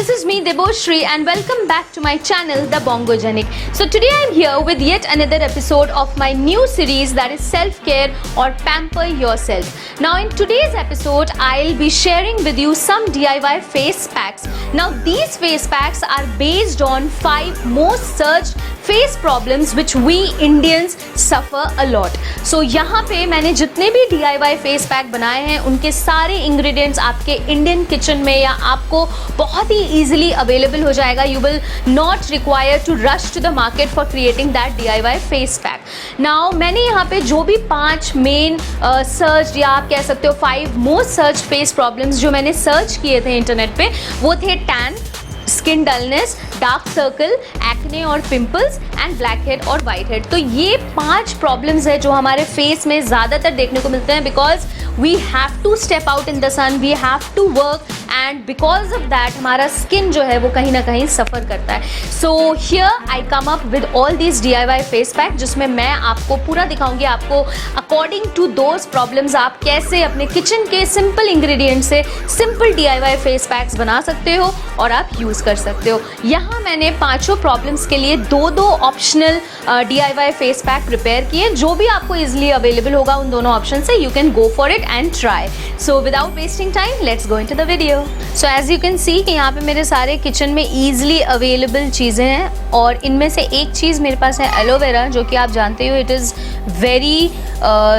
this is me Deboshri and welcome back to my channel The Bongogenic. So today I am here with yet another episode of my new series that is self-care or pamper yourself. Now in today's episode I'll be sharing with you some DIY face packs. Now these face packs are based on 5 most searched face problems which we Indians suffer a lot. So यहाँ पे मैंने जितने भी DIY face pack बनाए हैं उनके सारे ingredients आपके इंडियन किचन में या आपको बहुत ही easily available हो जाएगा. You will not require to rush to the market for creating that DIY face pack. Now मैंने यहाँ पे जो भी 5 main search या आप कह सकते हो 5 most searched face problems जो मैंने search किए थे इंटरनेट पे वो थे tan, skin dullness, dark circle, acne और पिंपल्स एंड ब्लैक हेड और वाइट हेड. तो ये 5 प्रॉब्लम्स है जो हमारे फेस में ज़्यादातर देखने को मिलते हैं because we have to step out in the sun, we have to work and because of that हमारा स्किन जो है वो कहीं ना कहीं सफ़र करता है. So here I come up with all these DIY face pack जिसमें मैं आपको पूरा दिखाऊंगी आपको अकॉर्डिंग टू दोज प्रॉब्लम्स आप कैसे अपने किचन के सिंपल इंग्रेडिएंट से सिंपल DIY फेस पैक्स बना सकते हो और आप यूज़ कर सकते हो. यहाँ मैंने 5 प्रॉब्लम्स के लिए 2 optional DIY face pack prepare किए जो भी आपको इजीली अवेलेबल होगा उन दोनों ऑप्शन से. You can go for it and try. So without wasting time let's go into the video. So as you can see कि यहाँ पे मेरे सारे किचन में ईजिली अवेलेबल चीज़ें हैं और इनमें से एक चीज़ मेरे पास है एलोवेरा जो कि आप जानते हो it is very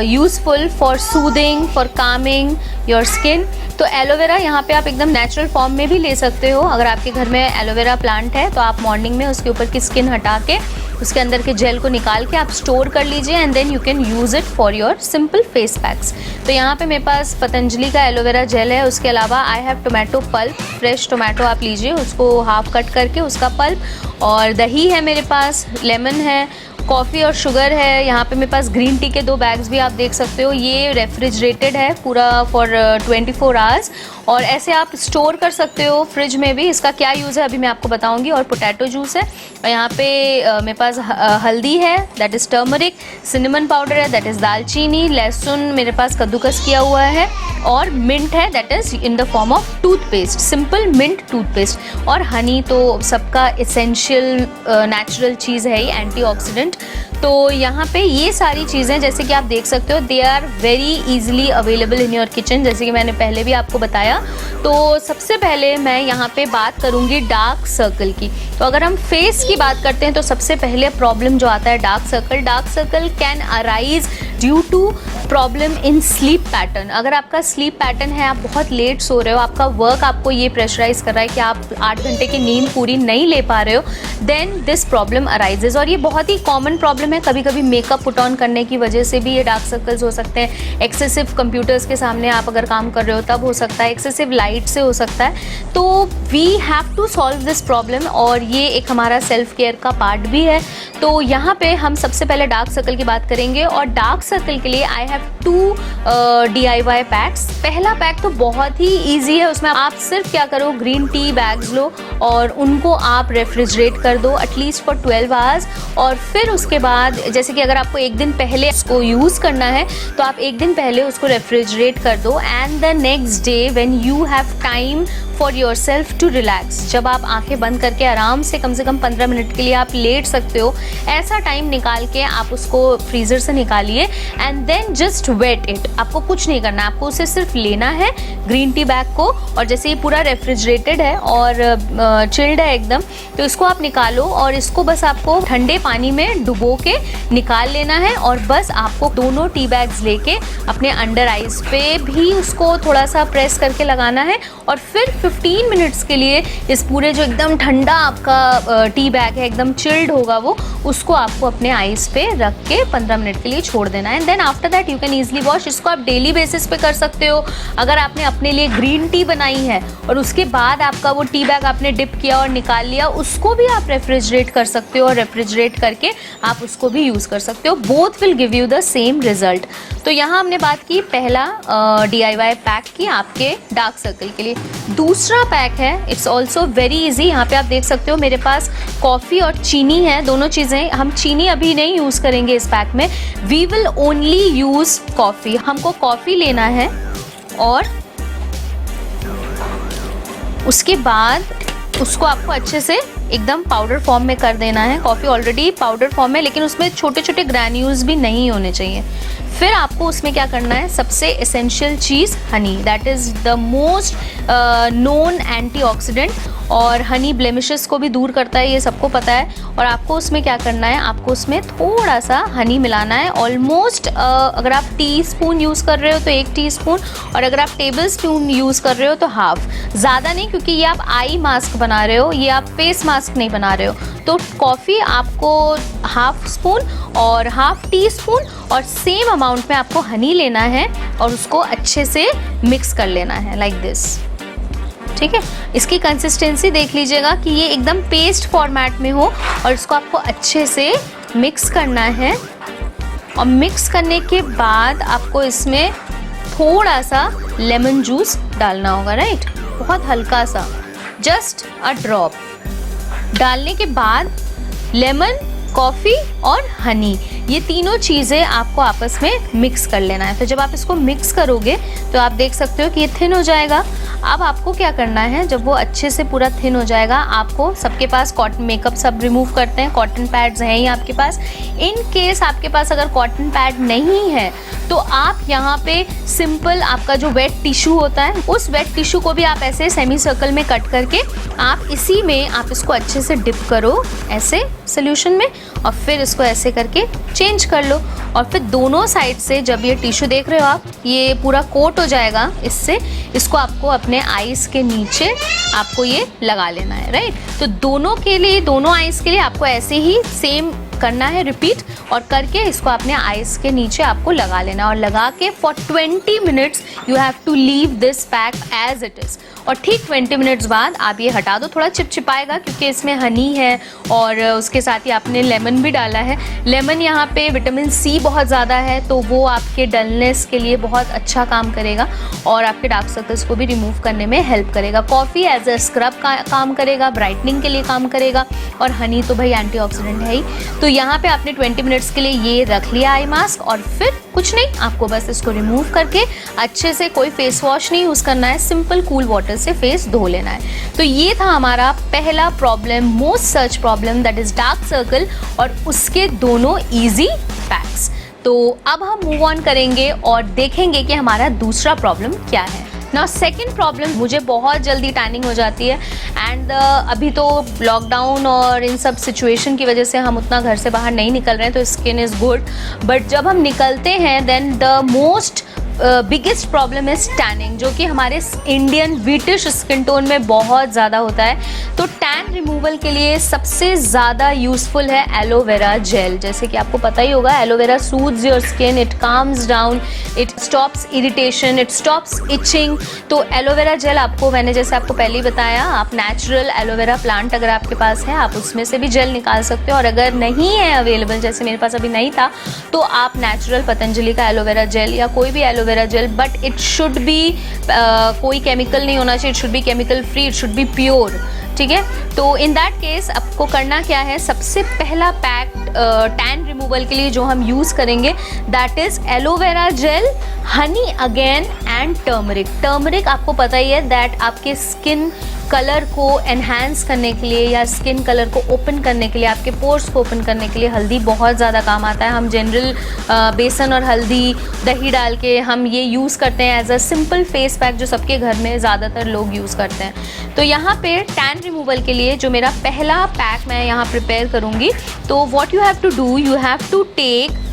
useful for soothing for Kameng your skin. तो एलोवेरा यहाँ पे आप एकदम नेचुरल फॉर्म में भी ले सकते हो. अगर आपके घर में एलोवेरा प्लांट है तो आप मॉर्निंग में उसके ऊपर की स्किन हटा के उसके अंदर के जेल को निकाल के आप स्टोर कर लीजिए and then you can use it for your simple face packs. तो यहाँ पे मेरे पास पतंजलि का एलोवेरा जेल है. उसके अलावा I have tomato pulp, fresh tomato आप लीजिए उसको हाफ कट करके उसका पल्प, और दही है मेरे पास, लेमन है, कॉफ़ी और शुगर है. यहाँ पे मेरे पास ग्रीन टी के 2 बैग्स भी आप देख सकते हो. ये रेफ्रिजरेटेड है पूरा फॉर 24 आवर्स और ऐसे आप स्टोर कर सकते हो फ्रिज में भी. इसका क्या यूज़ है अभी मैं आपको बताऊंगी. और पोटैटो जूस है और यहाँ पे मेरे पास हल्दी है that is turmeric, cinnamon powder है दैट इज़ दालचीनी, लहसुन मेरे पास कद्दूकस किया हुआ है और मिंट है that is in the form of toothpaste, simple mint toothpaste. और हनी तो सबका इसेंशियल नेचुरल चीज़ है ही, एंटीऑक्सीडेंट. तो यहाँ पे ये सारी चीज़ें जैसे कि आप देख सकते हो they are very easily available in your kitchen जैसे कि मैंने पहले भी आपको बताया. तो सबसे पहले मैं यहाँ पे बात करूँगी डार्क सर्कल की. तो अगर हम फेस की बात करते हैं तो सबसे पहले प्रॉब्लम जो आता है dark circle. Dark circle can arise due to problem in sleep pattern. अगर आपका स्लीप पैटर्न है, आप बहुत लेट सो रहे हो, आपका वर्क आपको ये प्रेशराइज कर रहा है कि आप 8 घंटे की नींद पूरी नहीं ले पा रहे हो, देन दिस प्रॉब्लम अराइजेज. और ये बहुत ही कॉमन प्रॉब्लम है. कभी कभी मेकअप पुट ऑन करने की वजह से भी ये डार्क सर्कल्स हो सकते हैं. एक्सेसिव कंप्यूटर्स के सामने आप अगर काम कर रहे हो तब हो सकता है. एक्सेसिव लाइट से हो सकता है. तो we have to solve this problem और ये एक हमारा सेल्फ केयर का पार्ट भी है. तो यहाँ पे हम सबसे पहले डार्क सर्कल की बात करेंगे और डार्क सर्कल के लिए आई हैव 2 DIY पैक्स. पहला पैक तो बहुत ही ईजी है. उसमें आप सिर्फ क्या करो, ग्रीन टी बैग्स लो और उनको आप रेफ्रिजरेट कर दो एटलीस्ट फॉर 12 आवर्स. और फिर उसके बाद जैसे कि अगर आपको एक दिन पहले उसको यूज़ करना है तो आप एक दिन पहले उसको रेफ्रिजरेट कर दो and the next day when you have time for yourself to relax, जब आप आंखें बंद करके आराम से कम 15 मिनट के लिए आप लेट सकते हो, ऐसा टाइम निकाल के आप उसको फ्रीज़र से निकालिए and then just wait it. आपको कुछ नहीं करना, आपको उसे सिर्फ लेना है ग्रीन टी बैग को. और जैसे ये पूरा रेफ्रिजरेटेड है और चिल्ड है एकदम, तो इसको आप निकालो और इसको बस आपको ठंडे पानी में डुबो के निकाल लेना है. और बस आपको दोनों टी बैग्स लेके अपने अंडर आइज पे भी उसको थोड़ा सा प्रेस करके लगाना है और फिर 15 मिनट्स के लिए इस पूरे जो एकदम ठंडा आपका टी बैग है एकदम चिल्ड होगा वो, उसको आपको अपने आइज पे रख के 15 मिनट के लिए छोड़ देना है. Then after that you can easily wash. इसको आप डेली बेसिस पे कर सकते हो. अगर आपने अपने लिए ग्रीन टी बनाई है और उसके बाद आपका वो टी बैग आपने डिप किया और निकाल लिया, उसको भी आप रेफ्रिजरेट कर सकते हो और रेफ्रिजरेट करके आप उसको भी यूज़ कर सकते हो. Both will give you the same result. तो यहाँ हमने बात की पहला DIY पैक की आपके डार्क सर्कल के लिए. दूसरा पैक है इट्स ऑल्सो वेरी इजी. यहाँ पे आप देख सकते हो मेरे पास कॉफ़ी और चीनी है, दोनों चीज़ें. हम चीनी अभी नहीं यूज़ करेंगे इस पैक में, we will only use coffee. हमको कॉफ़ी लेना है और उसके बाद उसको आपको अच्छे से एकदम पाउडर फॉर्म में कर देना है। कॉफ़ी ऑलरेडी पाउडर फॉर्म में, लेकिन उसमें छोटे छोटे ग्रैन्यूल्स भी नहीं होने चाहिए। फिर आपको उसमें क्या करना है, सबसे essential cheese Honey, that is the most known antioxidant, और हनी ब्लेमिशेस को भी दूर करता है, ये सबको पता है। और आपको उसमें क्या करना है, आपको उसमें थोड़ा सा हनी मिलाना है, ऑलमोस्ट अगर आप टीस्पून यूज़ कर रहे हो तो 1 टीस्पून, और अगर आप टेबल स्पून यूज़ कर रहे हो तो हाफ, ज़्यादा नहीं, क्योंकि ये आप आई मास्क बना रहे हो, ये आप फेस मास्क नहीं बना रहे हो। तो कॉफ़ी आपको हाफ स्पून और हाफ टी स्पून और सेम अमाउंट में आपको हनी लेना है और उसको अच्छे से मिक्स कर लेना है लाइक दिस। ठीक है, इसकी कंसिस्टेंसी देख लीजिएगा कि ये एकदम पेस्ट फॉर्मेट में हो, और इसको आपको अच्छे से मिक्स करना है। और मिक्स करने के बाद आपको इसमें थोड़ा सा लेमन जूस डालना होगा, राइट, बहुत हल्का सा, जस्ट अ ड्रॉप। डालने के बाद लेमन, कॉफ़ी और हनी, ये तीनों चीज़ें आपको आपस में मिक्स कर लेना है। तो जब आप इसको मिक्स करोगे तो आप देख सकते हो कि ये थिन हो जाएगा। अब आपको क्या करना है, जब वो अच्छे से पूरा थिन हो जाएगा, आपको, सबके पास कॉटन, मेकअप सब रिमूव करते हैं, कॉटन पैड्स हैं ही आपके पास। इन केस आपके पास अगर कॉटन पैड नहीं है तो आप यहाँ पे सिंपल आपका जो वेट टिश्यू होता है, उस वेट टिश्यू को भी आप ऐसे सेमी सर्कल में कट करके आप इसी में आप इसको अच्छे से डिप करो ऐसे सोल्यूशन में, और फिर इसको ऐसे करके चेंज कर लो। और फिर दोनों साइड से जब ये टिश्यू देख रहे हो आप, ये पूरा कोट हो जाएगा इससे, इसको आपको अपने आईज के नीचे आपको ये लगा लेना है, राइट। तो दोनों के लिए, दोनों आईज के लिए आपको ऐसे ही सेम करना है, रिपीट, और करके इसको अपने आईज के नीचे आपको लगा लेना, और लगा के for 20 minutes you have to leave this pack as it is. और ठीक 20 मिनट्स बाद आप ये हटा दो, थोड़ा चिपचिपाएगा क्योंकि इसमें हनी है और उसके साथ ही आपने लेमन भी डाला है। लेमन यहाँ पे विटामिन सी बहुत ज़्यादा है, तो वो आपके डलनेस के लिए बहुत अच्छा काम करेगा और आपके डार्क सर्कल्स को भी रिमूव करने में हेल्प करेगा। कॉफ़ी एज अ स्क्रब का काम करेगा, ब्राइटनिंग के लिए काम करेगा, और हनी तो भाई एंटीऑक्सीडेंट है ही। तो यहाँ पे आपने 20 मिनट्स के लिए ये रख लिया आई मास्क, और फिर कुछ नहीं, आपको बस इसको रिमूव करके अच्छे से, कोई फेस वॉश नहीं यूज़ करना है, सिंपल कूल वाटर से फेस धो लेना है। तो ये था हमारा पहला problem, most search problem, that is dark circle, और उसके दोनों ईजी पैक्स। तो अब हम मूव ऑन करेंगे और देखेंगे कि हमारा दूसरा प्रॉब्लम क्या है। नाउ सेकेंड प्रॉब्लम, मुझे बहुत जल्दी टैनिंग हो जाती है, एंड अभी तो लॉकडाउन और इन सब सिचुएशन की वजह से हम उतना घर से बाहर नहीं निकल रहे हैं, तो स्किन इज़ गुड, बट जब हम निकलते हैं then the most biggest problem is tanning, जो कि हमारे इंडियन ब्रिटिश स्किन टोन में बहुत ज़्यादा होता है। तो टैन रिमूवल के लिए सबसे ज़्यादा यूज़फुल है एलोवेरा जेल। जैसे कि आपको पता ही होगा, aloe vera soothes your skin, it calms down, it stops irritation, it stops itching. तो एलोवेरा जेल आपको, मैंने जैसे आपको पहले ही बताया, आप नेचुरल एलोवेरा प्लांट अगर आपके पास है, आप उसमें से भी जेल निकाल सकते हो, और अगर नहीं है अवेलेबल, जैसे मेरे पास अभी नहीं था, तो आप नेचुरल पतंजलि का एलोवेरा जेल या कोई भी aloe vera gel, but it should be कोई केमिकल नहीं होना चाहिए, it should be chemical free, it should be pure, ठीक है। तो इन दैट केस आपको करना क्या है, सबसे पहला पैक टैन रिमूवल के लिए जो हम यूज़ करेंगे, that is aloe vera gel, Honey again and turmeric. Turmeric आपको पता ही है दैट आपके स्किन कलर को एनहांस करने के लिए या स्किन कलर को ओपन करने के लिए, आपके पोर्स को ओपन करने के लिए हल्दी बहुत ज़्यादा काम आता है। हम जनरल बेसन और हल्दी, दही डाल के हम ये यूज़ करते हैं as a simple face pack, जो सबके घर में ज़्यादातर लोग यूज़ करते हैं। तो यहाँ पे टैन रिमूवल के लिए जो मेरा पहला पैक मैं यहाँ प्रिपेयर करूँगी, तो what you have to do, you have to take,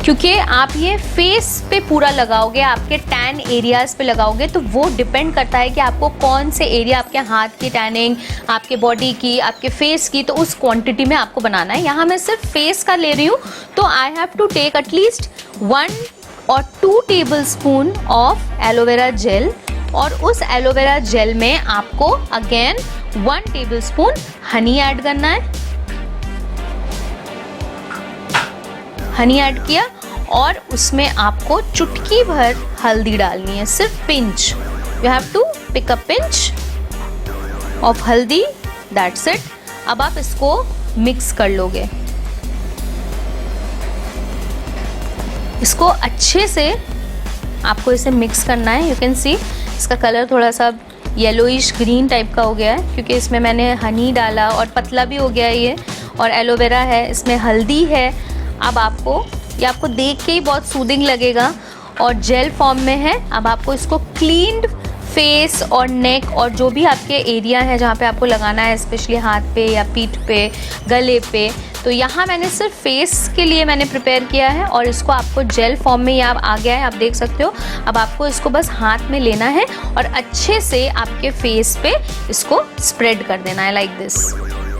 क्योंकि आप ये फेस पे पूरा लगाओगे, आपके टैन एरियाज़ पे लगाओगे, तो वो डिपेंड करता है कि आपको कौन से एरिया, आपके हाथ की टैनिंग, आपके बॉडी की, आपके फेस की, तो उस क्वांटिटी में आपको बनाना है। यहाँ मैं सिर्फ फेस का ले रही हूँ, तो I have to take at least 1 और 2 tablespoon of aloe vera gel, और उस एलोवेरा जेल में आपको again 1 tablespoon honey add करना है। हनी ऐड किया, और उसमें आपको चुटकी भर हल्दी डालनी है, सिर्फ pinch, you have to pick a pinch of हल्दी, दैट्स इट। अब आप इसको मिक्स कर लोगे, इसको अच्छे से आपको इसे मिक्स करना है। यू कैन सी इसका कलर थोड़ा सा येलोइश ग्रीन टाइप का हो गया है, क्योंकि इसमें मैंने हनी डाला और पतला भी हो गया है ये, और एलोवेरा है, इसमें हल्दी है। अब ये आपको देख के ही बहुत सूदिंग लगेगा और जेल फॉर्म में है। अब आपको इसको क्लीन्ड फेस और नेक और जो भी आपके एरिया है जहाँ पे आपको लगाना है, स्पेशली हाथ पे या पीठ पे, गले पे, तो यहाँ मैंने सिर्फ फेस के लिए मैंने प्रिपेयर किया है और इसको आपको जेल फॉर्म में ये आ गया है, आप देख सकते हो। अब आपको इसको बस हाथ में लेना है और अच्छे से आपके फेस पे इसको स्प्रेड कर देना है, लाइक दिस,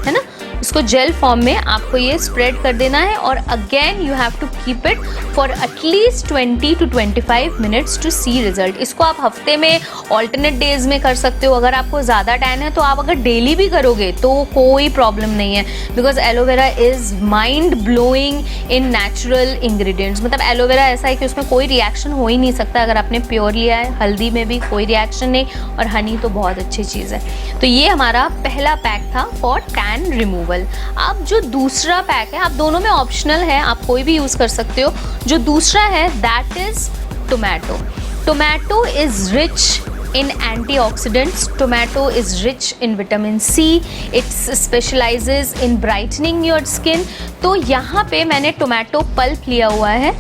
है ना। इसको जेल फॉर्म में आपको ये स्प्रेड कर देना है और again you have to keep it for at least 20 to 25 minutes to see result. इसको आप हफ्ते में ऑल्टरनेट डेज में कर सकते हो। अगर आपको ज़्यादा टैन है तो आप अगर डेली भी करोगे तो कोई प्रॉब्लम नहीं है, because aloe vera is mind blowing in natural ingredients. मतलब एलोवेरा ऐसा है कि उसमें कोई रिएक्शन हो ही नहीं सकता अगर आपने प्योर लिया है। हल्दी में भी कोई रिएक्शन नहीं, और हनी तो बहुत अच्छी चीज़ है। तो ये हमारा पहला पैक था फॉर टैन रिमूवल। अब जो दूसरा पैक है, आप दोनों में ऑप्शनल है, आप कोई भी यूज़ कर सकते हो। जो दूसरा है that is tomato. Tomato is rich in antioxidants. Tomato is rich in vitamin C. It specializes in brightening your skin. तो यहाँ पे मैंने टोमेटो पल्प लिया हुआ है।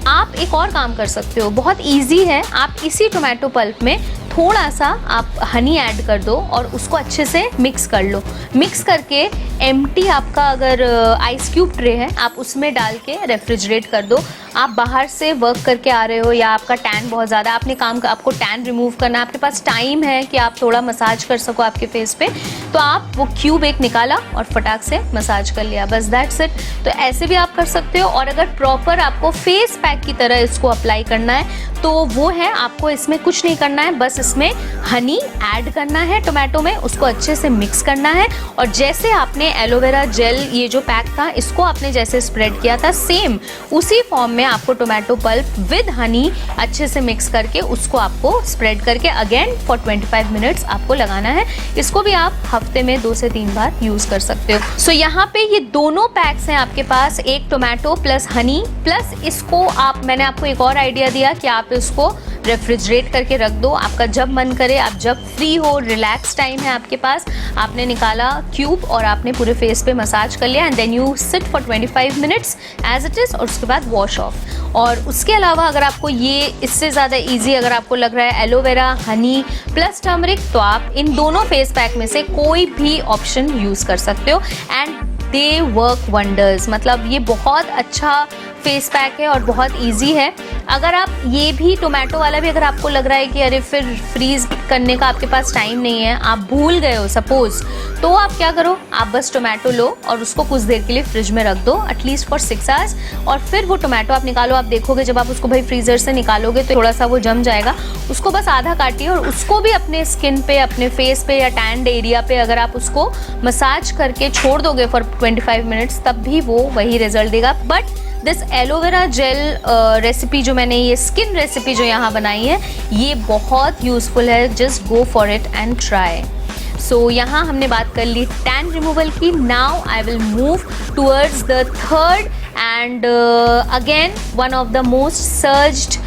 आप एक और काम कर सकते हो, बहुत इजी है। आप इसी टोमेटो पल्प में थोड़ा सा आप हनी ऐड कर दो और उसको अच्छे से मिक्स कर लो। मिक्स करके एम्प्टी आपका अगर आइस क्यूब ट्रे है, आप उसमें डाल के रेफ्रिजरेट कर दो। आप बाहर से वर्क करके आ रहे हो या आपका टैन बहुत ज़्यादा, आपको टैन रिमूव करना है, आपके पास टाइम है कि आप थोड़ा मसाज कर सको आपके फेस पे, तो आप वो क्यूब एक निकाला और फटाक से मसाज कर लिया, बस दैट्स इट। तो ऐसे भी आप कर सकते हो। और अगर प्रॉपर आपको फेस पैक की तरह इसको अप्लाई करना है तो वो है, आपको इसमें कुछ नहीं करना है, बस इसमें हनी ऐड करना है टोमेटो में, उसको अच्छे से मिक्स करना है। और जैसे आपने एलोवेरा जेल, ये जो पैक था, इसको आपने जैसे स्प्रेड किया था, सेम उसी फॉर्म में आपको टोमेटो पल्प विद हनी अच्छे से मिक्स करके उसको आपको स्प्रेड करके अगेन फॉर 25 मिनट्स आपको लगाना है। इसको भी आप हफ्ते में 2 से 3 बार यूज़ कर सकते हो। सो यहाँ पे ये दोनों पैक्स हैं आपके पास, एक टोमेटो प्लस हनी प्लस इसको मैंने आपको एक और आइडिया दिया कि आप इसको रेफ्रिजरेट करके रख दो। आपका जब मन करे, आप जब फ्री हो, रिलैक्स टाइम है आपके पास, आपने निकाला क्यूब और आपने पूरे फेस पे मसाज कर लिया and then you sit for 25 minutes as it is, और उसके बाद वॉश ऑफ। और उसके अलावा अगर आपको ये इससे ज़्यादा इजी अगर आपको लग रहा है एलोवेरा, हनी प्लस टर्मरिक, तो आप इन दोनों फेस पैक में से कोई भी ऑप्शन यूज़ कर सकते हो एंड दे वर्क वंडर्स। मतलब ये बहुत अच्छा फेस पैक है और बहुत इजी है। अगर आप ये भी टोमेटो वाला भी अगर आपको लग रहा है कि अरे फिर फ्रीज़ करने का आपके पास टाइम नहीं है, आप भूल गए हो सपोज़, तो आप क्या करो, आप बस टोमेटो लो और उसको कुछ देर के लिए फ्रिज में रख दो, एटलीस्ट फॉर 6 आवर्स, और फिर वो टोमेटो आप निकालो। आप देखोगे जब आप उसको भाई फ्रीज़र से निकालोगे तो थोड़ा सा वो जम जाएगा, उसको बस आधा काटिए और उसको भी अपने स्किन पे, अपने फेस पे या टैंड एरिया पे अगर आप उसको मसाज करके छोड़ दोगे फॉर 25 मिनट्स, तब भी वो वही रिजल्ट देगा। But this aloe vera gel recipe जो मैंने, ये स्किन रेसिपी जो यहाँ बनाई है, ये बहुत यूज़फुल है। Just go for it and try. So यहाँ हमने बात कर ली टैन रिमूवल की। Now I will move towards the third and again one of the most searched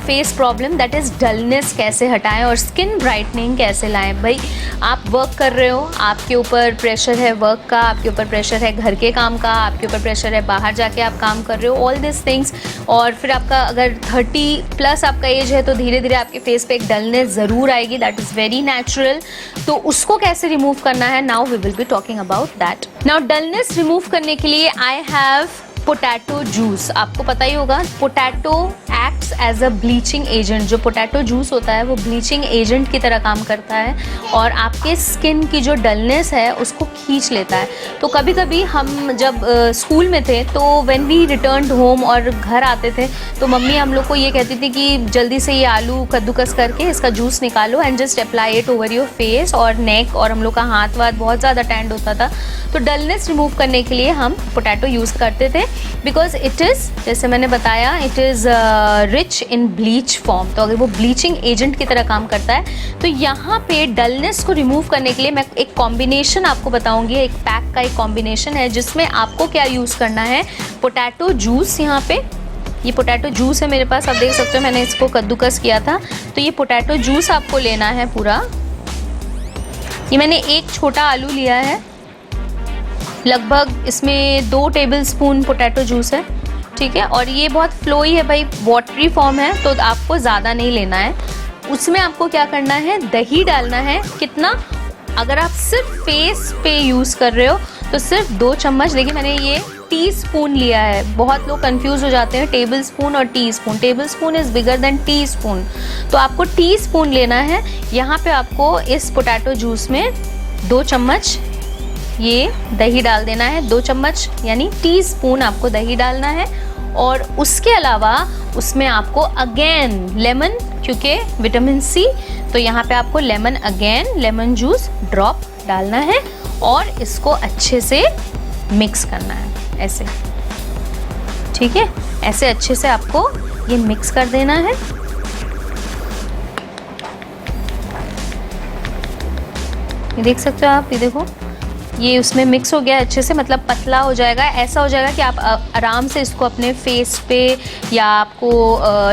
face problem, that is dullness कैसे हटाएं और स्किन ब्राइटनिंग कैसे लाएं। भाई आप वर्क कर रहे हो, आपके ऊपर प्रेशर है वर्क का, आपके ऊपर प्रेशर है घर के काम का, आपके ऊपर प्रेशर है बाहर जाके आप काम कर रहे हो, ऑल दिस थिंग्स, और फिर आपका अगर 30+ आपका एज है तो धीरे धीरे आपके फेस पे एक डलनेस ज़रूर आएगी, दैट इज़ वेरी नेचुरल। तो उसको कैसे रिमूव करना है, now we will be talking about that. Now dullness remove करने के लिए आई हैव पोटैटो जूस। आपको पता ही होगा potato acts as a bleaching agent. जो पोटैटो जूस होता है वो ब्लीचिंग एजेंट की तरह काम करता है और आपके स्किन की जो डलनेस है उसको खींच लेता है। तो कभी कभी हम जब स्कूल में थे तो व्हेन वी रिटर्न्ड होम और घर आते थे तो मम्मी हम लोग को ये कहती थी कि जल्दी से ये आलू कद्दूकस करके इसका जूस निकालो and just apply it over your face और नेक, और हम लोग का हाथ वाथ बहुत ज़्यादा टैंड होता था। तो डलनेस रिमूव करने के लिए हम पोटैटो यूज़ करते थे बिकॉज इट इज़, जैसे मैंने बताया, it is rich in bleach form. तो अगर वो ब्लीचिंग एजेंट की तरह काम करता है तो यहाँ पे डलनेस को रिमूव करने के लिए मैं एक कॉम्बिनेशन आपको बताऊंगी। एक पैक का एक कॉम्बिनेशन है जिसमें आपको क्या यूज़ करना है, पोटैटो जूस। यहाँ पे ये पोटैटो जूस है मेरे पास, आप देख सकते हो मैंने इसको कद्दूकस किया था। तो ये पोटैटो जूस आपको लेना है पूरा, ये मैंने एक छोटा आलू लिया है, लगभग इसमें 2 टेबलस्पून पोटैटो जूस है, ठीक है। और ये बहुत फ्लोई है भाई, वाटरी फॉर्म है, तो आपको ज़्यादा नहीं लेना है। उसमें आपको क्या करना है, दही डालना है। कितना? अगर आप सिर्फ फेस पे यूज़ कर रहे हो तो सिर्फ 2 चम्मच। देखिए मैंने ये टीस्पून लिया है, बहुत लोग कंफ्यूज हो जाते हैं टेबल स्पून और teaspoon. Table spoon is bigger than teaspoon, तो आपको टीस्पून लेना है। यहाँ पे आपको इस पोटैटो जूस में 2 चम्मच ये दही डाल देना है। 2 चम्मच यानी टीस्पून आपको दही डालना है। और उसके अलावा उसमें आपको अगेन लेमन, क्योंकि विटामिन सी, तो यहाँ पे आपको lemon again lemon juice drop डालना है और इसको अच्छे से मिक्स करना है, ऐसे, ठीक है। ऐसे अच्छे से आपको ये मिक्स कर देना है। ये देख सकते हो आप, ये देखो ये उसमें मिक्स हो गया अच्छे से, मतलब पतला हो जाएगा। ऐसा हो जाएगा कि आप आराम से इसको अपने फेस पे या आपको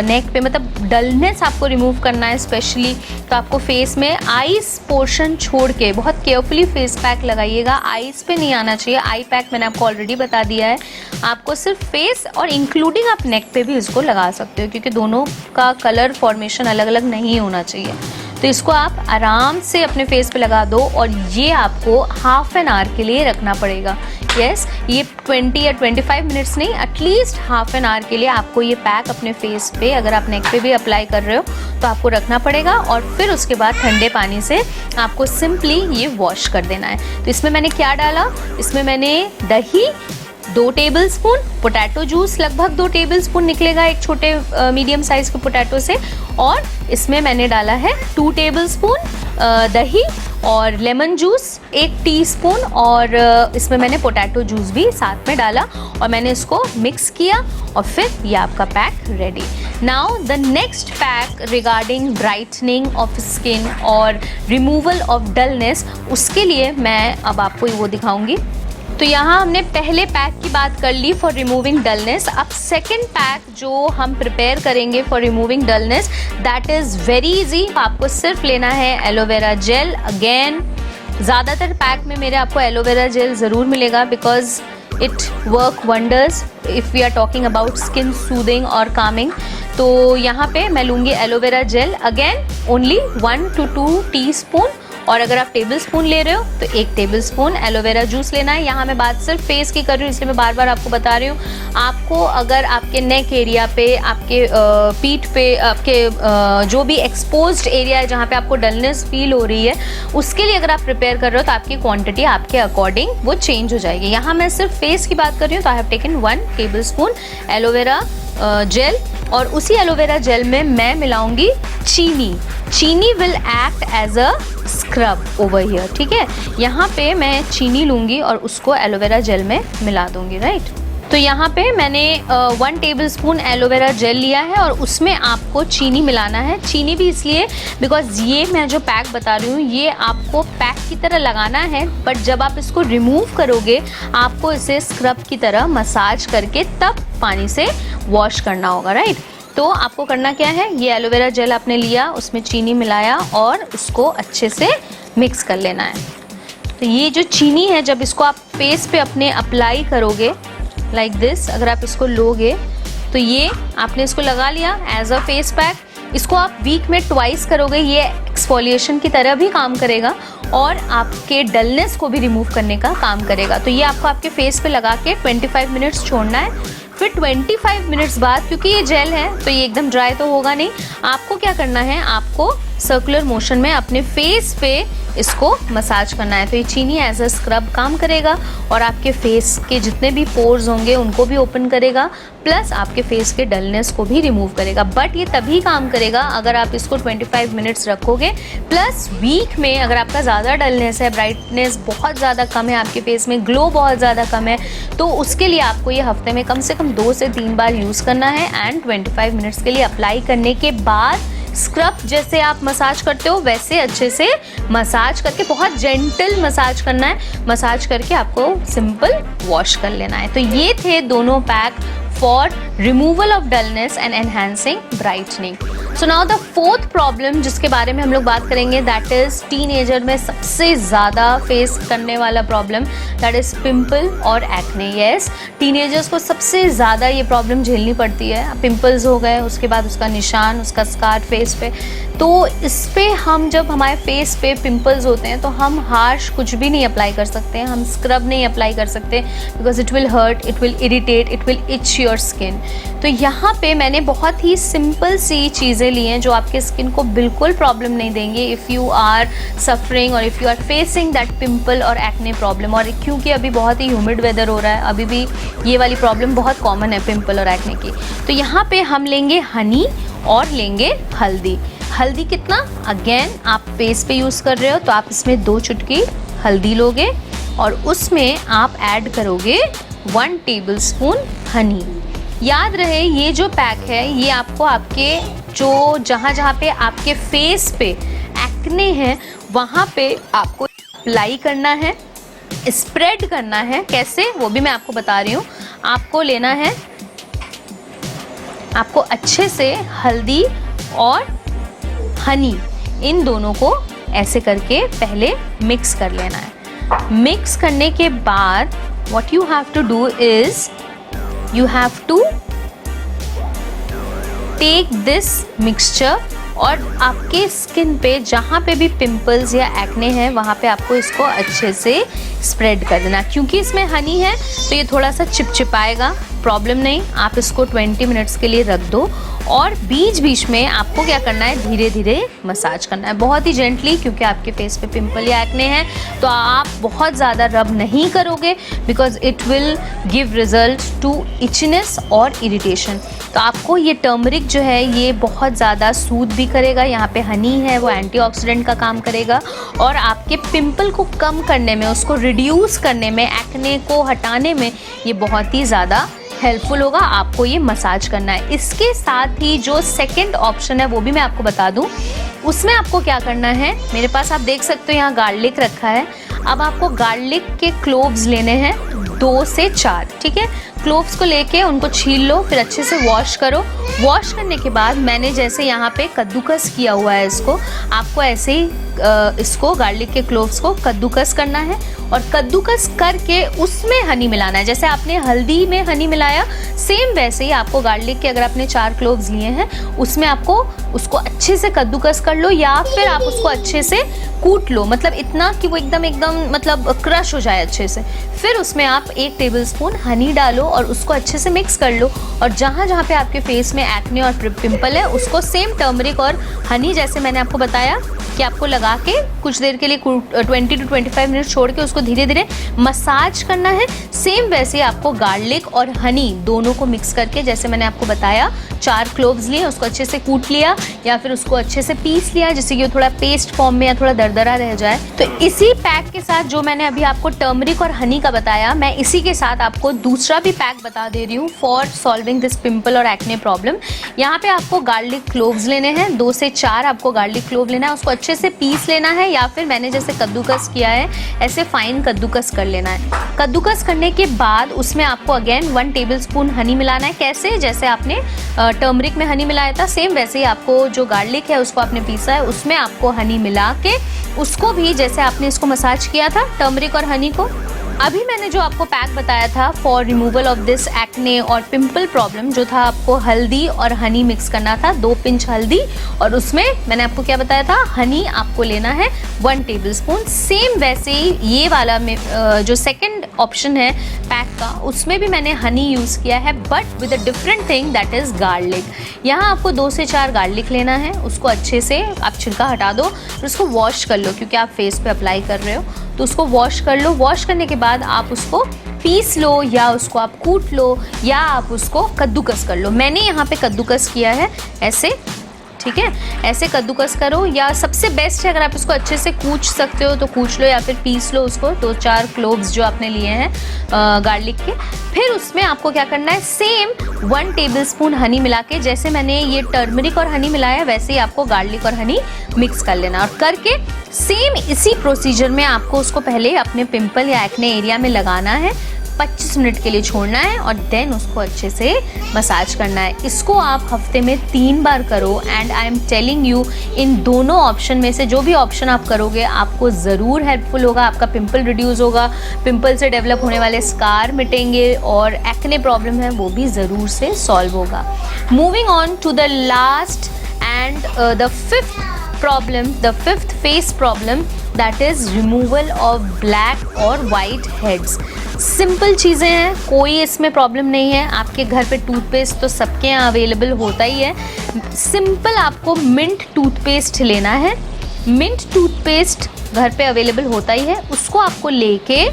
नेक पे, मतलब डलनेस आपको रिमूव करना है स्पेशली, तो आपको फेस में आईज पोर्शन छोड़ के बहुत केयरफुली फेस पैक लगाइएगा। आईज पे नहीं आना चाहिए। आई पैक मैंने आपको ऑलरेडी बता दिया है। आपको सिर्फ फेस और इंक्लूडिंग आप नेक पे भी इसको लगा सकते हो, क्योंकि दोनों का कलर फॉर्मेशन अलग अलग नहीं होना चाहिए। तो इसको आप आराम से अपने फेस पे लगा दो और ये आपको हाफ एन आवर के लिए रखना पड़ेगा। यस, ये 20 या 25 मिनट्स नहीं, एटलीस्ट हाफ एन आवर के लिए आपको ये पैक अपने फेस पे, अगर आप नेक पे भी अप्लाई कर रहे हो तो आपको रखना पड़ेगा। और फिर उसके बाद ठंडे पानी से आपको सिंपली ये वॉश कर देना है। तो इसमें मैंने क्या डाला, इसमें मैंने दही 2 टेबलस्पून, पोटैटो जूस लगभग 2 टेबलस्पून निकलेगा एक छोटे मीडियम साइज़ के पोटैटो से, और इसमें मैंने डाला है 2 टेबलस्पून दही और लेमन जूस 1 टीस्पून, और इसमें मैंने पोटैटो जूस भी साथ में डाला और मैंने इसको मिक्स किया और फिर ये आपका pack ready. Now the next pack regarding brightening of skin और रिमूवल ऑफ डलनेस, उसके लिए मैं अब आपको वो दिखाऊंगी। तो यहाँ हमने पहले पैक की बात कर ली फॉर रिमूविंग डलनेस। अब सेकेंड पैक जो हम प्रिपेयर करेंगे for removing dullness, that is very easy. आपको सिर्फ लेना है एलोवेरा जेल। अगेन ज़्यादातर पैक में मेरे आपको एलोवेरा जेल ज़रूर मिलेगा, because it work wonders if we are talking about skin soothing और कामिंग। तो यहाँ पे मैं लूँगी aloe vera gel, again only 1 to 2 teaspoon. और अगर आप टेबल स्पून ले रहे हो तो 1 टेबल स्पून एलोवेरा जूस लेना है। यहाँ मैं बात सिर्फ फेस की कर रही हूँ, इसलिए मैं बार बार आपको बता रही हूँ। आपको अगर आपके नेक एरिया पे, आपके पीठ पे, आपके जो भी एक्सपोज्ड एरिया है जहाँ पे आपको डलनेस फील हो रही है, उसके लिए अगर आप प्रिपेयर कर रहे हो तो आपकी क्वांटिटी आपके अकॉर्डिंग वो चेंज हो जाएगी। यहाँ मैं सिर्फ फेस की बात कर रही हूँ, तो I have taken 1 tablespoon aloe vera gel, और उसी एलोवेरा जेल में मैं मिलाऊंगी चीनी। चीनी will act as a scrub over here, ठीक है। यहाँ पे मैं चीनी लूँगी और उसको एलोवेरा जेल में मिला दूँगी, राइट। तो यहाँ पे मैंने 1 टेबल स्पून एलोवेरा जेल लिया है और उसमें आपको चीनी मिलाना है। चीनी भी इसलिए बिकॉज ये मैं जो पैक बता रही हूँ ये आपको पैक की तरह लगाना है, बट जब आप इसको रिमूव करोगे आपको इसे स्क्रब की तरह मसाज करके तब पानी से वॉश करना होगा, राइट। तो आपको करना क्या है, ये एलोवेरा जेल आपने लिया, उसमें चीनी मिलाया और उसको अच्छे से मिक्स कर लेना है। तो ये जो चीनी है, जब इसको आप फेस पे अपने अप्लाई करोगे लाइक दिस, अगर आप इसको लोगे तो ये आपने इसको लगा लिया एज अ फेस पैक। इसको आप वीक में ट्वाइस करोगे, ये एक्सफोलिएशन की तरह भी काम करेगा और आपके डलनेस को भी रिमूव करने का काम करेगा। तो ये आपको आपके फेस पे लगा के 25 मिनट्स छोड़ना है। फिर 25 मिनट्स बाद, क्योंकि ये जेल है तो ये एकदम ड्राई तो होगा नहीं, आपको क्या करना है, आपको सर्कुलर मोशन में अपने फेस पे इसको मसाज करना है। तो ये चीनी एज अ स्क्रब काम करेगा और आपके फेस के जितने भी पोर्स होंगे उनको भी ओपन करेगा, प्लस आपके फेस के डलनेस को भी रिमूव करेगा। बट ये तभी काम करेगा अगर आप इसको 25 मिनट्स रखोगे। प्लस वीक में अगर आपका ज़्यादा डलनेस है, ब्राइटनेस बहुत ज़्यादा कम है आपके फेस में, ग्लो बहुत ज़्यादा कम है, तो उसके लिए आपको ये हफ्ते में कम से कम 2 से 3 बार यूज़ करना है। एंड 25 मिनट्स के लिए अप्लाई करने के बाद स्क्रब जैसे आप मसाज करते हो वैसे अच्छे से मसाज करके, बहुत जेंटल मसाज करना है, मसाज करके आपको सिंपल वॉश कर लेना है। तो ये थे दोनों pack for removal of dullness and enhancing brightening. So now the fourth problem जिसके बारे में हम लोग बात करेंगे, that is टीनेजर में सबसे ज़्यादा फेस करने वाला प्रॉब्लम, that is पिम्पल और एक्ने. यस, टीनेजर्स को सबसे ज़्यादा ये प्रॉब्लम झेलनी पड़ती है. पिम्पल्स हो गए, उसके बाद उसका निशान, उसका स्कार फेस पे. तो इस पे हम जब हमारे फेस पे पिंपल्स होते हैं तो हम हार्श कुछ भी नहीं अप्लाई कर सकते हैं, हम स्क्रब नहीं अप्लाई कर सकते, because it will hurt, it will irritate, it will itch your skin. तो यहाँ पे मैंने बहुत ही सिंपल सी चीज़ें ली हैं जो आपके स्किन को बिल्कुल प्रॉब्लम नहीं देंगे इफ़ यू आर सफरिंग और if you are facing that pimple और एक्ने प्रॉब्लम. और क्योंकि अभी बहुत ही ह्यूमिड वेदर हो रहा है, अभी भी ये वाली प्रॉब्लम बहुत कॉमन है पिंपल और एक्ने की. तो यहाँ पे हम लेंगे हनी और लेंगे हल्दी. हल्दी कितना, अगेन आप फेस पे यूज़ कर रहे हो तो आप इसमें 2 चुटकी हल्दी लोगे और उसमें आप ऐड करोगे 1 टेबलस्पून हनी. याद रहे ये जो पैक है ये आपको आपके जो जहाँ पे आपके फेस पे एक्ने हैं वहाँ पे आपको अप्लाई करना है, स्प्रेड करना है. कैसे वो भी मैं आपको बता रही हूँ. आपको लेना है, आपको अच्छे से हल्दी और हनी इन दोनों को ऐसे करके पहले मिक्स कर लेना है. मिक्स करने के बाद what you have to do is you have to take this mixture और आपके स्किन पे जहाँ पे भी पिंपल्स या एक्ने हैं वहाँ पे आपको इसको अच्छे से स्प्रेड कर देना. क्योंकि इसमें हनी है तो ये थोड़ा सा चिपचिपाएगा, प्रॉब्लम नहीं. आप इसको 20 मिनट्स के लिए रख दो और बीच बीच में आपको क्या करना है, धीरे धीरे मसाज करना है, बहुत ही जेंटली. क्योंकि आपके फेस पे पिंपल या एक्ने हैं तो आप बहुत ज़्यादा रब नहीं करोगे because it will give result to itchiness और इरिटेशन. तो आपको ये टर्मरिक जो है ये बहुत ज़्यादा सूद भी करेगा. यहाँ पे हनी है वो एंटीऑक्सीडेंट का काम करेगा और आपके पिंपल को कम करने में, उसको रिड्यूस करने में, एक्ने को हटाने में ये बहुत ही ज़्यादा हेल्पफुल होगा. आपको ये मसाज करना है. इसके साथ ही जो सेकंड ऑप्शन है वो भी मैं आपको बता दूं. उसमें आपको क्या करना है, मेरे पास आप देख सकते हो यहाँ गार्लिक रखा है. अब आपको गार्लिक के क्लोव्स लेने हैं 2 से 4. ठीक है, क्लोव्स को लेके उनको छील लो, फिर अच्छे से वॉश करो. वॉश करने के बाद मैंने जैसे यहाँ पे कद्दूकस किया हुआ है इसको, आपको ऐसे ही इसको गार्लिक के क्लोव्स को कद्दूकस करना है और कद्दूकस करके उसमें हनी मिलाना है. जैसे आपने हल्दी में हनी मिलाया सेम वैसे ही आपको गार्लिक के, अगर आपने 4 क्लोव्स लिए हैं उसमें आपको उसको अच्छे से कद्दूकस कर लो या फिर आप उसको अच्छे से कूट लो, मतलब इतना कि वो एकदम मतलब क्रश हो जाए अच्छे से. फिर उसमें आप 1 टेबलस्पून हनी डालो और उसको अच्छे से मिक्स कर लो. और जहाँ जहाँ पे आपके फेस में एक्ने और पिंपल है उसको सेम टर्मरिक और हनी जैसे मैंने आपको बताया कि आपको लगा के कुछ देर के लिए 20 to 25 मिनट छोड़ के उसको धीरे धीरे मसाज करना है. सेम वैसे आपको गार्लिक और हनी दोनों को मिक्स करके जैसे मैंने आपको बताया 4 क्लोव्स लिए, उसको अच्छे से कूट लिया या फिर उसको अच्छे से पीस लिया जिससे कि वो थोड़ा पेस्ट फॉर्म में या थोड़ा दरदरा रह जाए. तो इसी पैक के साथ जो मैंने अभी आपको टर्मरिक और हनी का बताया, मैं इसी के साथ आपको दूसरा भी पैक बता दे रही हूँ फॉर सॉल्विंग दिस पिंपल और एक्ने प्रॉब्लम. यहाँ पे आपको गार्लिक क्लोव्स लेने हैं, 2 से 4 आपको गार्लिक क्लोव लेना है, उसको अच्छे से पीस लेना है या फिर मैंने जैसे कद्दूकस किया है ऐसे फाइन कद्दूकस कर लेना है. कद्दूकस करने के बाद उसमें आपको अगेन 1 टेबलस्पून हनी मिलाना है. कैसे, जैसे आपने टर्मरिक में हनी मिलाया था सेम वैसे ही आपको जो गार्लिक है उसको आपने पीसा है उसमें आपको हनी मिला के उसको भी जैसे आपने इसको मसाज किया था टर्मरिक और हनी को. अभी मैंने जो आपको पैक बताया था for removal of this acne और पिंपल प्रॉब्लम जो था, आपको हल्दी और हनी मिक्स करना था, 2 पिंच हल्दी और उसमें मैंने आपको क्या बताया था, हनी आपको लेना है 1 टेबलस्पून. सेम वैसे ही ये वाला में जो सेकंड ऑप्शन है पैक का उसमें भी मैंने हनी यूज़ किया है but with a different thing that is garlic. यहाँ आपको 2 से 4 गार्लिक लेना है, उसको अच्छे से आप छिलका हटा दो फिर उसको वॉश कर लो क्योंकि आप फेस पे अप्लाई कर रहे हो तो उसको वॉश कर लो. वॉश करने के बाद आप उसको पीस लो या उसको आप कूट लो या आप उसको कद्दूकस कर लो. मैंने यहाँ पे कद्दूकस किया है ऐसे, ठीक है, ऐसे कद्दूकस करो या सबसे बेस्ट है अगर आप इसको अच्छे से कूच सकते हो तो कूच लो या फिर पीस लो उसको. 2-4 क्लोव्स जो आपने लिए हैं गार्लिक के, फिर उसमें आपको क्या करना है, सेम 1 टेबलस्पून हनी मिला के जैसे मैंने ये टर्मरिक और हनी मिलाया वैसे ही आपको गार्लिक और हनी मिक्स कर लेना और करके सेम इसी प्रोसीजर में आपको उसको पहले अपने पिंपल या एक्ने एरिया में लगाना है. 25 मिनट के लिए छोड़ना है और देन उसको अच्छे से मसाज करना है। इसको आप हफ्ते में 3 बार करो and I am telling you, इन दोनों ऑप्शन में से जो भी ऑप्शन आप करोगे आपको ज़रूर हेल्पफुल होगा। आपका पिंपल रिड्यूस होगा, पिंपल से डेवलप होने वाले स्कार मिटेंगे और एक्ने प्रॉब्लम है वो भी ज़रूर से सॉल्व होगा। Moving on to the last and the fifth face problem, that is removal of black और वाइट हेड्स। सिंपल चीज़ें हैं, कोई इसमें प्रॉब्लम नहीं है। आपके घर पे टूथपेस्ट तो सबके यहाँ अवेलेबल होता ही है। सिंपल आपको मिंट टूथपेस्ट लेना है। मिंट टूथपेस्ट घर पे अवेलेबल होता ही है। उसको आपको लेके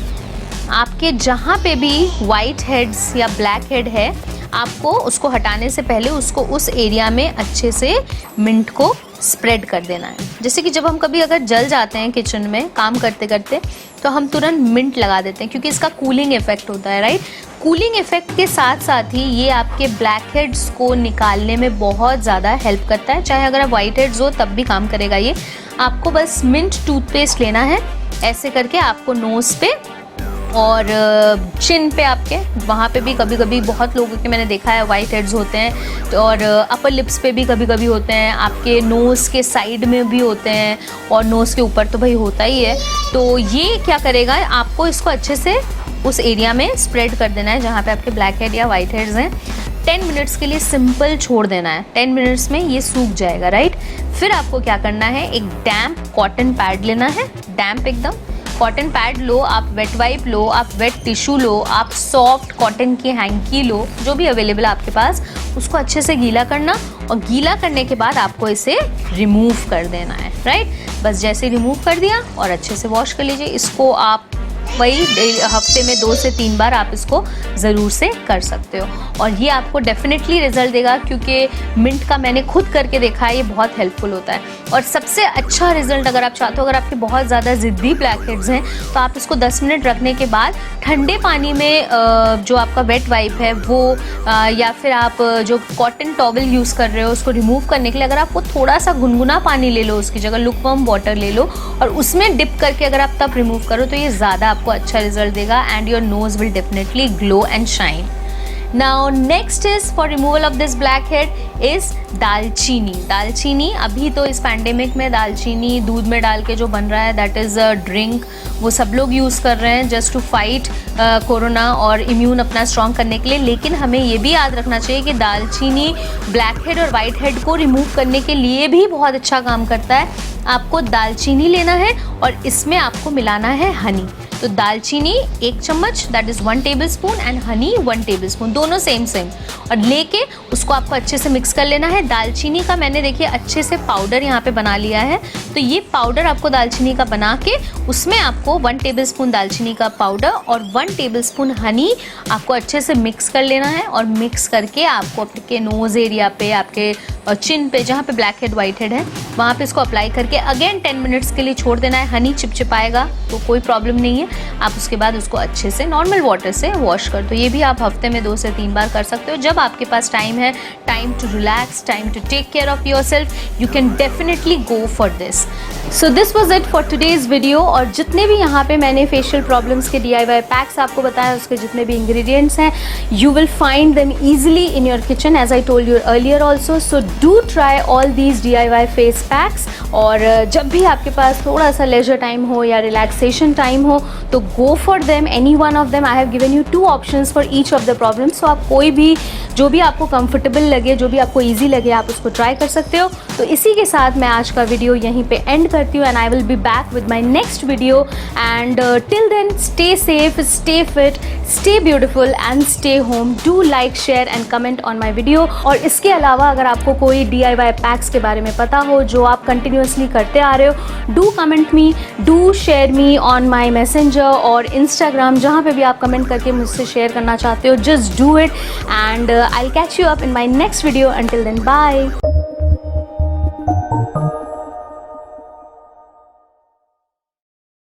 आपके जहाँ पे भी वाइट हेड्स या ब्लैक हेड है, आपको उसको हटाने से पहले उसको उस एरिया में अच्छे से मिंट को स्प्रेड कर देना है। जैसे कि जब हम कभी अगर जल जाते हैं किचन में काम करते करते तो हम तुरंत मिंट लगा देते हैं क्योंकि इसका कूलिंग इफेक्ट होता है, राइट। कूलिंग इफेक्ट के साथ साथ ही ये आपके ब्लैक हेड्स को निकालने में बहुत ज़्यादा हेल्प करता है। चाहे अगर आप वाइट हेड्स हो तब भी काम करेगा ये। आपको बस मिंट टूथपेस्ट लेना है, ऐसे करके आपको नोज़ पे और चिन पे आपके वहाँ पे भी कभी कभी बहुत लोगों के मैंने देखा है वाइट हेड्स होते हैं, तो और अपर लिप्स पे भी कभी कभी होते हैं, आपके नोज़ के साइड में भी होते हैं और नोज़ के ऊपर तो भाई होता ही है। तो ये क्या करेगा, आपको इसको अच्छे से उस एरिया में स्प्रेड कर देना है जहाँ पे आपके ब्लैक हेड या वाइट हेड्स हैं। 10 मिनट्स के लिए सिंपल छोड़ देना है। 10 मिनट्स में ये सूख जाएगा, राइट। फिर आपको क्या करना है, एक डैम्प कॉटन पैड लेना है। डैम्प एकदम कॉटन पैड लो, आप वेट वाइप लो, आप वेट टिश्यू लो, आप सॉफ्ट कॉटन की हैंकी लो, जो भी अवेलेबल है आपके पास। उसको अच्छे से गीला करना और गीला करने के बाद आपको इसे रिमूव कर देना है, राइट। बस जैसे रिमूव कर दिया और अच्छे से वॉश कर लीजिए। इसको आप वही हफ्ते में 2 से 3 बार आप इसको ज़रूर से कर सकते हो और ये आपको डेफिनेटली रिजल्ट देगा क्योंकि मिंट का मैंने खुद करके देखा है, ये बहुत हेल्पफुल होता है। और सबसे अच्छा रिजल्ट अगर आप चाहते हो, अगर आपके बहुत ज़्यादा ज़िद्दी ब्लैक हेड्स हैं तो आप इसको 10 मिनट रखने के बाद ठंडे पानी में जो आपका वेट वाइप है वो या फिर आप जो कॉटन टॉवल यूज़ कर रहे हो उसको रिमूव करने के लिए अगर आपको थोड़ा सा गुनगुना पानी ले लो, उसकी जगह लुकवार्म वाटर ले लो और उसमें डिप करके अगर आप तब रिमूव करो तो ये ज़्यादा आपको अच्छा रिजल्ट देगा and your nose will definitely glow and shine. Now next is for removal of this blackhead is दालचीनी। दालचीनी अभी तो इस पैंडेमिक में दालचीनी दूध में डाल के जो बन रहा है दैट इज़ अ ड्रिंक, वो सब लोग यूज़ कर रहे हैं जस्ट टू फाइट कोरोना और इम्यून अपना स्ट्रॉन्ग करने के लिए। लेकिन हमें ये भी याद रखना चाहिए कि दालचीनी ब्लैक हेड और वाइट हेड को रिमूव करने के लिए भी बहुत अच्छा काम करता है। आपको दालचीनी लेना है और इसमें आपको मिलाना है हनी। तो दालचीनी 1 चम्मच that is 1 tablespoon and honey 1 tablespoon, दोनों सेम और लेके उसको आपको अच्छे से मिक्स कर लेना है। दालचीनी का मैंने देखिए अच्छे से पाउडर यहाँ पे बना लिया है। तो ये पाउडर आपको दालचीनी का बना के उसमें आपको 1 टेबलस्पून दालचीनी का पाउडर और 1 टेबलस्पून हनी आपको अच्छे से मिक्स कर लेना है और मिक्स करके आपको आपके नोज़ एरिया पे, आपके चिन पे जहाँ पे ब्लैक हेड वाइट हेड है वहाँ पे इसको अप्लाई करके अगेन 10 मिनट्स के लिए छोड़ देना है। हनी चिपचिपाएगा तो कोई प्रॉब्लम नहीं है। आप उसके बाद उसको अच्छे से नॉर्मल वाटर से वॉश कर दो। ये भी आप हफ्ते में 2 से 3 बार कर सकते हो जब आपके पास टाइम है, time to relax, time to take care of yourself, you can definitely go for this. So this was it for today's video. और जितने भी यहाँ पे मैंने फेशियल प्रॉब्लम्स के DIY पैक्स आपको बताया, उसके जितने भी इंग्रेडिएंट्स हैं you will find them easily in your kitchen as I told you earlier also. So do try all these DIY face packs. और जब भी आपके पास थोड़ा सा लेजर टाइम हो या रिलैक्सेशन टाइम हो तो go for them, any one of them. I have given you 2 options for each of the problems. So आप कोई भी जो भी आपको कंफर्टेबल लगे, जो भी आपको ईजी लगे, आप उसको ट्राई कर सकते हो। तो इसी के साथ मैं आज का वीडियो यहीं पे एंड करती हूँ and I will be back with my next video. And till then stay safe, stay fit, stay beautiful and stay home. Do like, share and comment on my video. और इसके अलावा अगर आपको कोई DIY पैक्स के बारे में पता हो जो आप कंटिन्यूसली करते आ रहे हो, do comment me, do share me on my messenger और इंस्टाग्राम, जहाँ पे भी आप कमेंट करके मुझसे शेयर करना चाहते हो, just do it and I'll catch you up in my next video. Until then, bye.